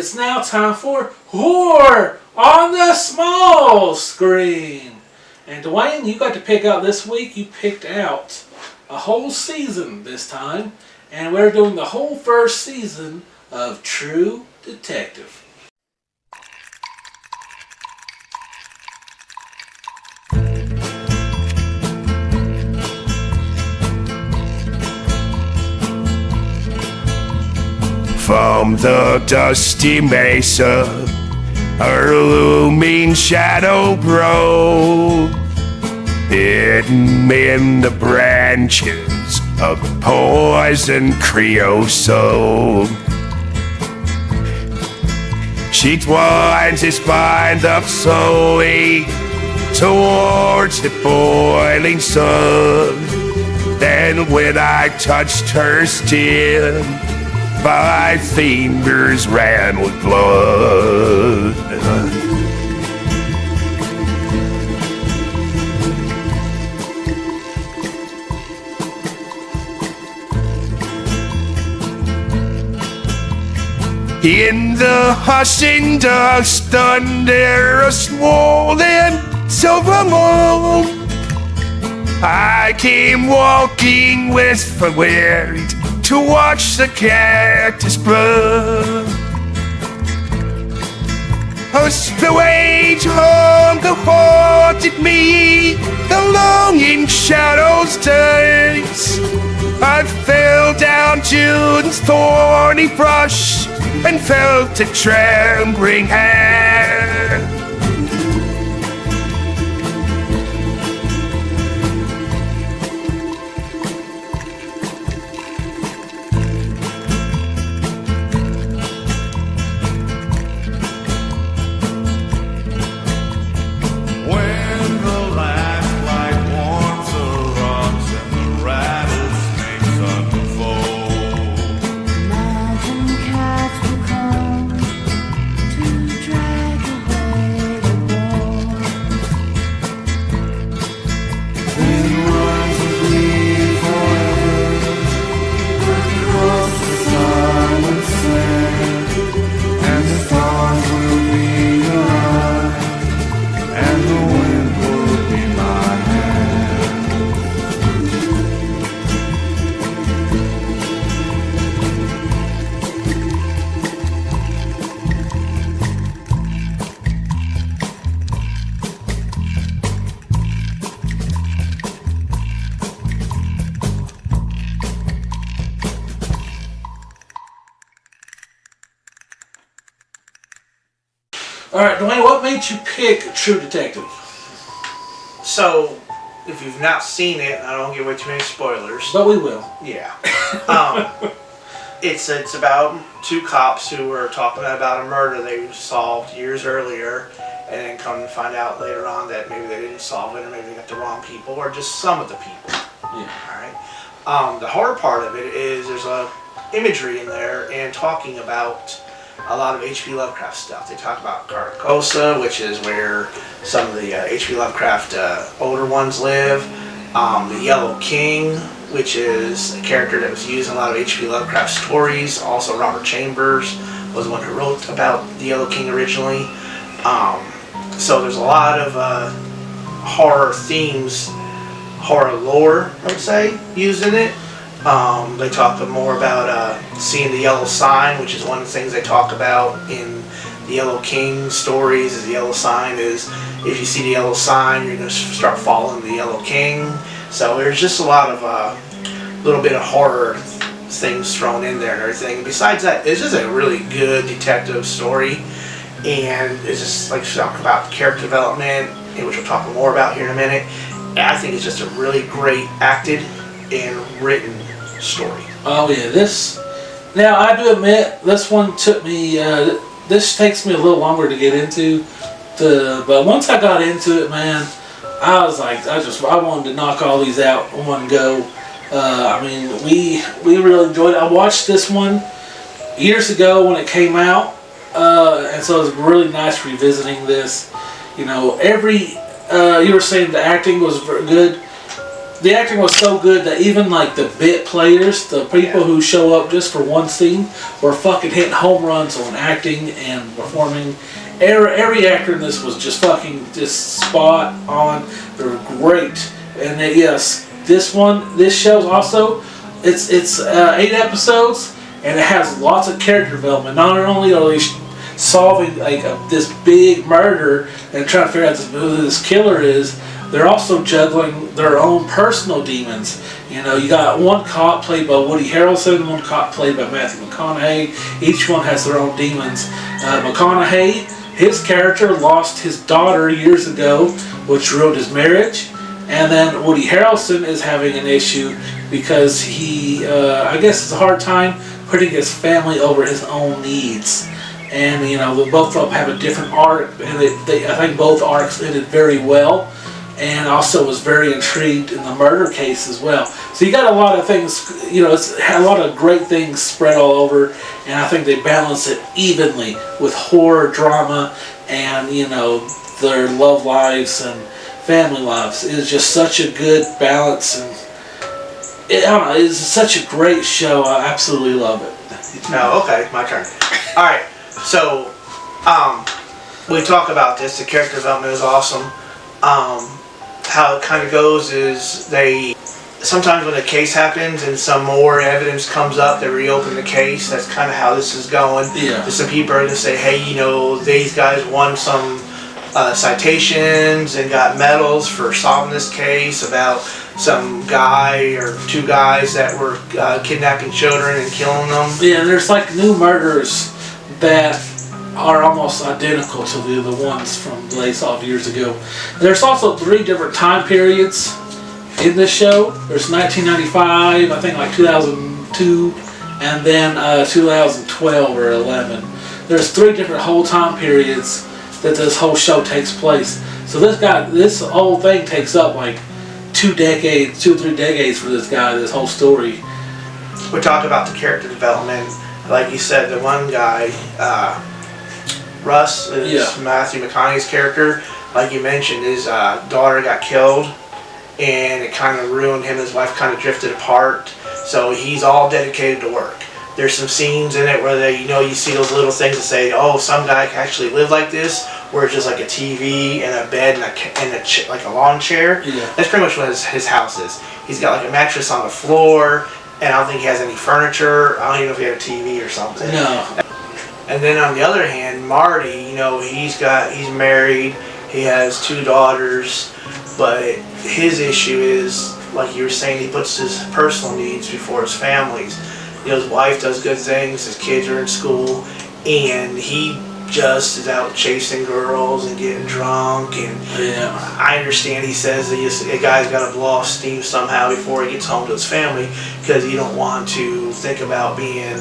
it's now time for Horror on the Small Screen. And Dwayne, you got to pick out this week. You picked out a whole season this time. And we're doing the whole first season of True Detective. From the dusty mesa, a looming shadow broke, hidden in the branches of poison creosote. She twines his spine up slowly towards the boiling sun. Then when I touched her skin, my fingers ran with blood. In the hushing dust under a swollen silver moon, I came walking with the wind to watch the cactus bloom. As the wage hunger haunted me, the longing shadows danced. I fell down June's thorny brush and felt a trembling hand. Alright, Dwayne, what made you pick True Detective? So, if you've not seen it, I don't give away too many spoilers. But we will. Yeah. It's about two cops who were talking about a murder they solved years earlier, and then come to find out later on that maybe they didn't solve it, or maybe they got the wrong people, or just some of the people. Yeah. Alright. The horror part of it is there's a imagery in there and talking about a lot of H.P. Lovecraft stuff. They talk about Carcosa, which is where some of the H.P. Lovecraft older ones live. The Yellow King, which is a character that was used in a lot of H.P. Lovecraft stories. Also, Robert Chambers was the one who wrote about the Yellow King originally. So there's a lot of horror themes, horror lore, I would say, used in it. They talk more about seeing the yellow sign, which is one of the things they talk about in the Yellow King stories. Is the yellow sign is if you see the yellow sign, you're going to start following the Yellow King. So there's just a lot of little bit of horror things thrown in there and everything. Besides that, it's just a really good detective story, and it's just like talk about character development, which we'll talk more about here in a minute. And I think it's just a really great acted and written story. Oh yeah, now I do admit this one took me. This takes me a little longer to get into, but once I got into it, man, I was like, I wanted to knock all these out in one go. I mean, we really enjoyed it. I watched this one years ago when it came out, and so it was really nice revisiting this. You know, you were saying the acting was very good. the acting was so good that even like the bit players, the people who show up just for one scene, were fucking hitting home runs on acting and performing. Every actor in this was just fucking just spot on. They were great. And yes, this show's also, it's 8 episodes, and it has lots of character development. Not only are they solving like this big murder and trying to figure out who this killer is, they're also juggling their own personal demons. You know, you got one cop played by Woody Harrelson, one cop played by Matthew McConaughey. Each one has their own demons. McConaughey, his character lost his daughter years ago, which ruined his marriage. And then Woody Harrelson is having an issue because he, I guess it's a hard time putting his family over his own needs. And, you know, both of them have a different arc, and I think both arcs ended very well. And also was very intrigued in the murder case as well. So you got a lot of things, you know, it's had a lot of great things spread all over, and I think they balance it evenly with horror, drama, and, you know, their love lives and family lives. It is just such a good balance, and I don't know, it's such a great show. I absolutely love it. No, okay, my turn. All right, so we talk about this. The character development is awesome. How it kind of goes is sometimes when a case happens and some more evidence comes up, they reopen the case. That's kind of how this is going. Yeah. Some people are going to say, hey, you know, these guys won some citations and got medals for solving this case about some guy or two guys that were kidnapping children and killing them. Yeah, and there's like new murders that are almost identical to the ones from they solved years ago. There's also 3 different time periods in this show. There's 1995, I think like 2002, and then 2012 or 11. There's 3 different whole time periods that this whole show takes place. So this whole thing takes up like 2 or 3 decades for this guy, this whole story. We talked about the character development. Like you said, the one guy, Russ, is Matthew McConaughey's character. Like you mentioned, his daughter got killed, and it kind of ruined him and his wife kind of drifted apart. So he's all dedicated to work. There's some scenes in it where you see those little things that say, oh, some guy can actually live like this, where it's just like a TV and a bed and like a lawn chair. Yeah. That's pretty much what his house is. He's got like a mattress on the floor, and I don't think he has any furniture. I don't even know if he had a TV or something. No. And then on the other hand, Marty, you know, he's married, he has 2 daughters, but his issue is, like you were saying, he puts his personal needs before his family's. You know, his wife does good things, his kids are in school, and he just is out chasing girls and getting drunk. And I understand he says that a guy's got to blow off steam somehow before he gets home to his family, because you don't want to think about being,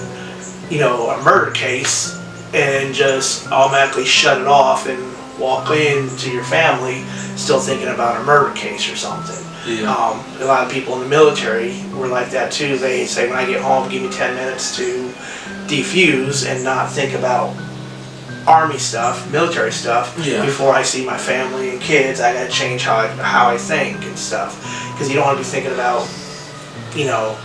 you know, a murder case and just automatically shut it off and walk into your family still thinking about a murder case or something. Yeah. A lot of people in the military were like that too. They say, when I get home, give me 10 minutes to defuse and not think about army stuff, military stuff, before I see my family and kids. I gotta change how I think and stuff, because you don't want to be thinking about, you know,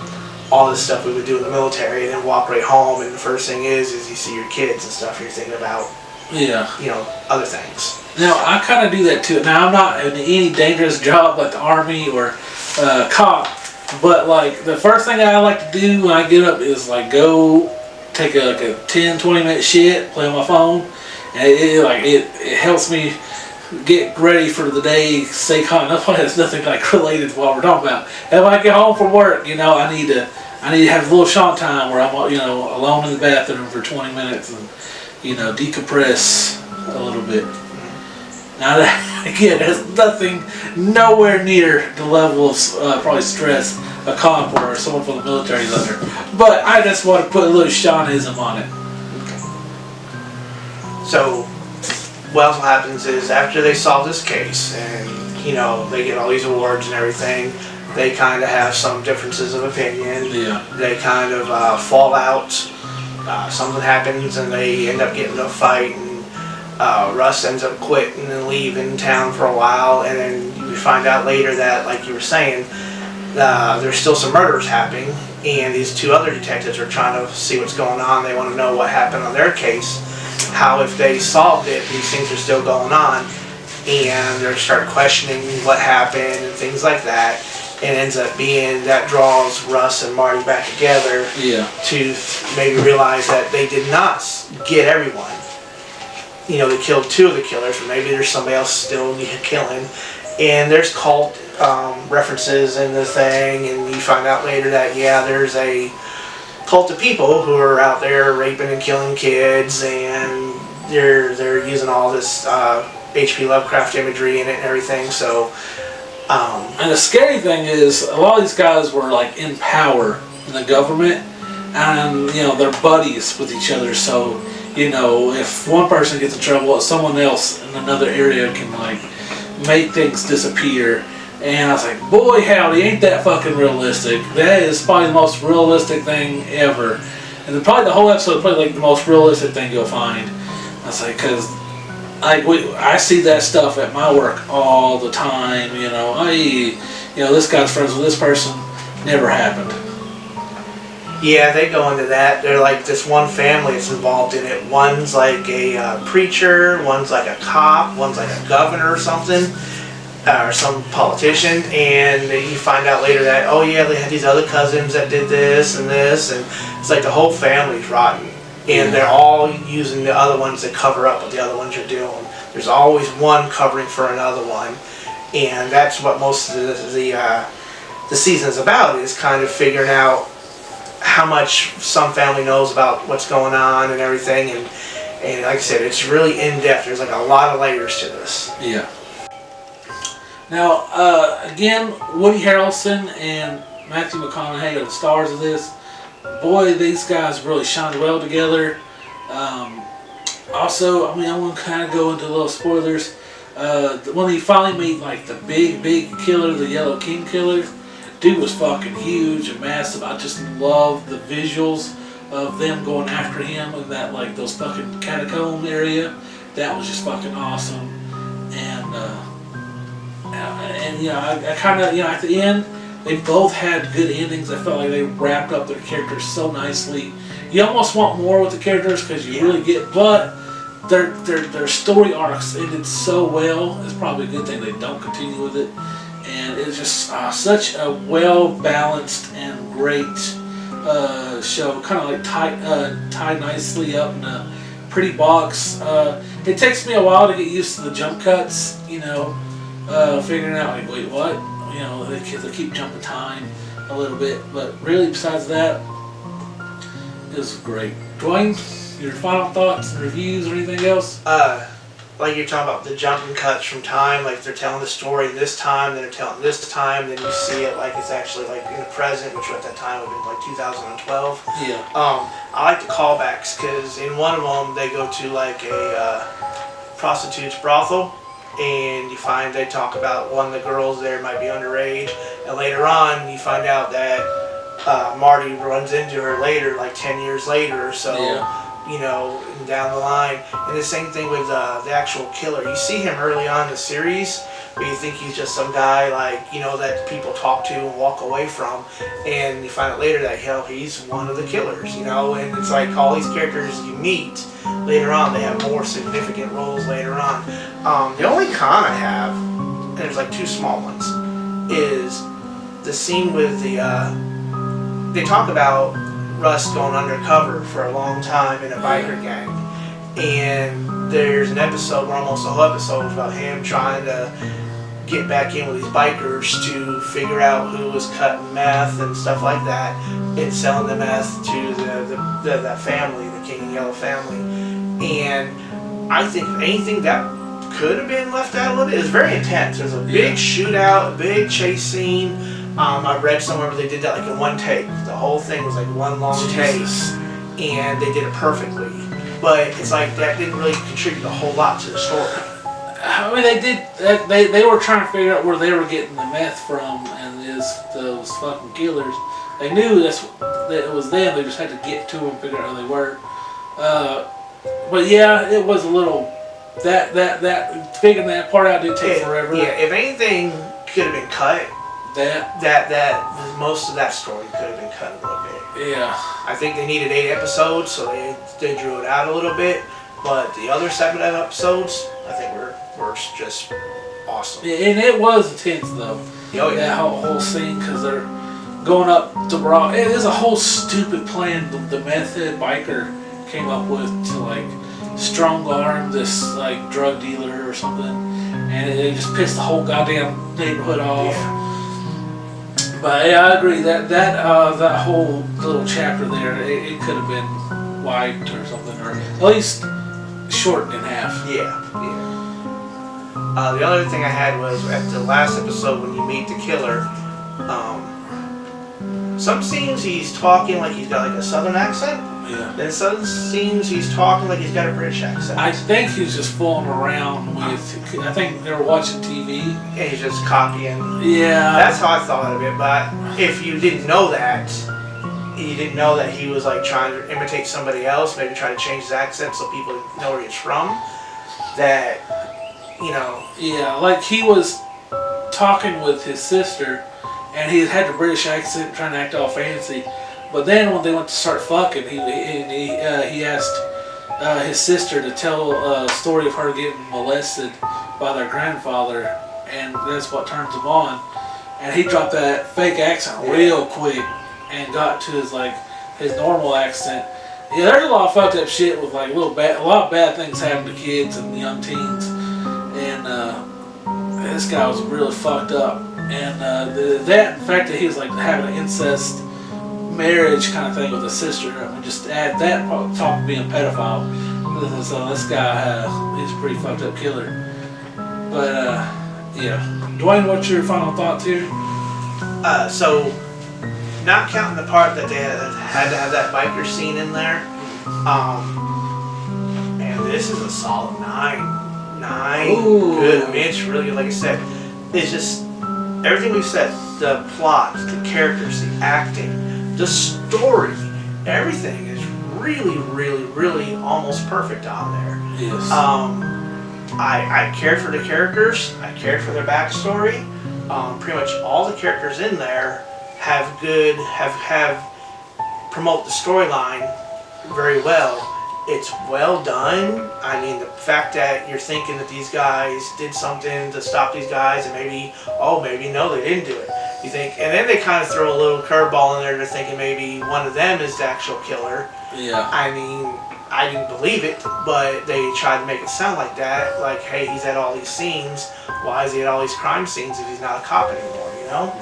all this stuff we would do in the military and then walk right home, and the first thing is you see your kids and stuff, you're thinking about, you know, other things. Now, I kind of do that too. Now, I'm not in any dangerous job like the Army or cop, but like the first thing I like to do when I get up is like go take a 10-20 minute shit, play on my phone, and it helps me get ready for the day, stay calm. That's why it's nothing like related to what we're talking about. If I get home from work, you know, I need to have a little shot time where I'm, you know, alone in the bathroom for 20 minutes and, you know, decompress a little bit. Now that, again, there's nothing nowhere near the level of probably stress a cop or someone from the military is under. But I just want to put a little Shawnism on it. So what else happens is, after they solve this case and, you know, they get all these awards and everything, they kind of have some differences of opinion. Yeah. They kind of fall out. Something happens and they end up getting in a fight, and Russ ends up quitting and leaving town for a while, and then you find out later that, like you were saying, there's still some murders happening, and these two other detectives are trying to see what's going on. They want to know what happened on their case, how if they solved it, these things are still going on, and they start questioning what happened and things like that. And ends up being that draws Russ and Marty back together Yeah. to maybe realize that they did not get everyone. You know, they killed two of the killers, but maybe there's somebody else still killing. And there's cult references in the thing, and you find out later that, yeah, there's a cult of people who are out there raping and killing kids, and they're using all this H.P. Lovecraft imagery in it and everything, so... And the scary thing is, a lot of these guys were like in power in the government, and you know they're buddies with each other. So you know, if one person gets in trouble, someone else in another area can like make things disappear. And I was like, boy, howdy, ain't that fucking realistic? That is probably the most realistic thing ever. And then probably the whole episode is probably like the most realistic thing you'll find. I was like, because. I see that stuff at my work all the time, you know. This guy's friends with this person. Never happened. Yeah, they go into that. They're like this one family that's involved in it. One's like a preacher, one's like a cop, one's like a governor or something, or some politician. And you find out later that, oh yeah, they had these other cousins that did this, and it's like the whole family's rotten. And they're all using the other ones to cover up what the other ones are doing. There's always one covering for another one, and that's what most of the season is about. Is kind of figuring out how much some family knows about what's going on and everything. And like I said, it's really in depth. There's like a lot of layers to this. Yeah. Now, again, Woody Harrelson and Matthew McConaughey are the stars of this. Boy, these guys really shine well together. Also, I mean, I'm going to kind of go into little spoilers. When he finally meet, like, the big killer, the Yellow King killer, dude was fucking huge and massive. I just love the visuals of them going after him in that, like, those fucking catacomb area. That was just fucking awesome. And I kind of, at the end, they both had good endings. I felt like they wrapped up their characters so nicely. You almost want more with the characters because you really get, but their story arcs ended so well. It's probably a good thing they don't continue with it. And it's just such a well balanced and great show. Kind of like tied nicely up in a pretty box. It takes me a while to get used to the jump cuts. Figuring out like, wait, what? They keep jumping time a little bit, but really besides that, it was great. Dwayne, your final thoughts and reviews or anything else? Like you're talking about the jumping cuts from time, like they're telling the story this time, then they're telling this time, then you see it like it's actually like in the present, which at that time would have been like 2012. Yeah. I like the callbacks because in one of them they go to like a prostitute's brothel. And you find they talk about one of the girls there might be underage, and later on you find out that Marty runs into her later, like 10 years later or so, down the line. And the same thing with the actual killer. You see him early on in the series, but you think he's just some guy that people talk to and walk away from, and you find out later that he's one of the killers, and it's like all these characters you meet later on, they have more significant roles later on. The only con I have, and there's like two small ones, is the scene with they talk about Russ going undercover for a long time in a biker gang, and there's an episode where almost the whole episode is about him trying to get back in with these bikers to figure out who was cutting meth and stuff like that, and selling the meth to that family, the King and Yellow family. And I think anything that could have been left out a little bit is very intense. There's a big shootout, a big chase scene. I read somewhere where they did that like in one take. The whole thing was like one long take, and they did it perfectly. But it's like that didn't really contribute a whole lot to the story. I mean, they did. They were trying to figure out where they were getting the meth from, and those fucking killers. They knew that it was them. They just had to get to them, figure out who they were. But yeah, it was a little that figuring that part out did take forever. Yeah, if anything could have been cut, that most of that story could have been cut a little bit. Yeah. I think they needed 8 episodes, so they drew it out a little bit. But the other 7 episodes, I think were just awesome. Yeah, and it was intense though. Oh yeah. That whole scene, because they're going up to Brock. It is a whole stupid plan the meth head biker came up with to like strong arm this like drug dealer or something, and it just pissed the whole goddamn neighborhood off. Yeah. But yeah, I agree that whole little chapter there, it could have been wiped or something, or at least shortened in half. Yeah. The other thing I had was at the last episode when you meet the killer. Some scenes he's talking like he's got like a southern accent. Yeah. Then some scenes he's talking like he's got a British accent. I think he's just fooling around with. I think they were watching TV. And he's just copying. Yeah. That's how I thought of it. But if you didn't know that, you didn't know that he was like trying to imitate somebody else, maybe try to change his accent so people know where he's from. That, you know. Yeah, like he was talking with his sister, and he had the British accent, trying to act all fancy. But then when they went to start fucking, he asked his sister to tell a story of her getting molested by their grandfather, and that's what turns him on. And he dropped that fake accent real quick and got to his normal accent. Yeah, there's a lot of fucked up shit with like a lot of bad things happen to kids and young teens, and this guy was really fucked up. And the fact that he was like having an incest marriage kind of thing with a sister, I mean, just add that on top of being a pedophile. So this guy, he's a pretty fucked up killer. But yeah, Dwayne, what's your final thoughts here? So, not counting the part that they had to have that biker scene in there, and this is a solid 9. Ooh. Good. I mean, it's really good. Like I said, it's just everything we've said: the plot, the characters, the acting, the story, everything is really, really, really almost perfect on there. Yes. I cared for the characters. I cared for their backstory. Pretty much all the characters in there have promote the storyline very well. It's well done. I mean, the fact that you're thinking that these guys did something to stop these guys, and maybe no, they didn't do it. You think, and then they kind of throw a little curveball in there. They're thinking maybe one of them is the actual killer. Yeah. I mean, I didn't believe it, but they tried to make it sound like that. Like, hey, he's at all these scenes. Why is he at all these crime scenes if he's not a cop anymore, you know?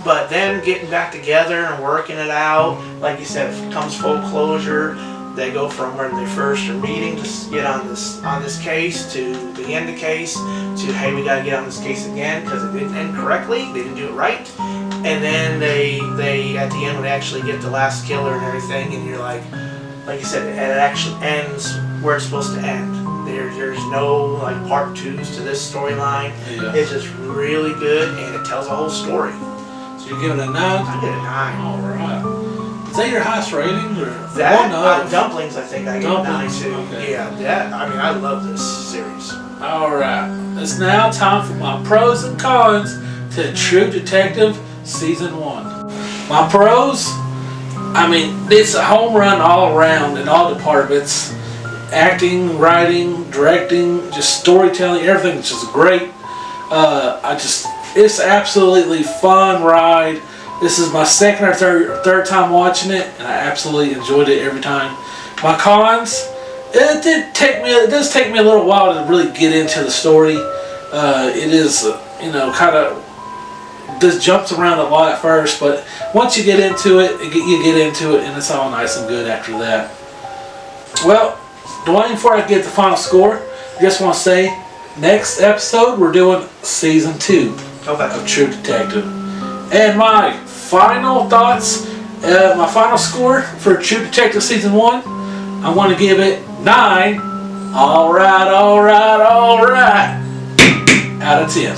But them getting back together and working it out, like you said, it comes full closure. They go from when they first are meeting to get on this case to the end of the case to, hey, we got to get on this case again because it didn't end correctly. They didn't do it right. And then they at the end when they actually get the last killer and everything, and you're like you said, it actually ends where it's supposed to end. There's no like part 2s to this storyline. Yeah. It's just really good and it tells a whole story. So you're giving it a 9? I get a 9. All right. Is that your highest rating, or That one of? Dumplings, I think I get a 9 Dumplings, too. okay. Yeah, I mean, I love this series. All right. It's now time for my pros and cons to True Detective Season 1. My pros, I mean, it's a home run all around in all departments. Acting, writing, directing, just storytelling, everything's just great. It's absolutely fun ride. This is my second or third time watching it, and I absolutely enjoyed it every time. My cons, it does take me a little while to really get into the story. It is, kind of just jumps around a lot at first, but once you get into it, you get into it, and it's all nice and good after that. Well, Dwayne, before I get the final score, I just want to say, next episode we're doing Season 2 of True Detective. And my final thoughts, my final score for True Detective Season 1, I want to give it 9. All right, out of 10.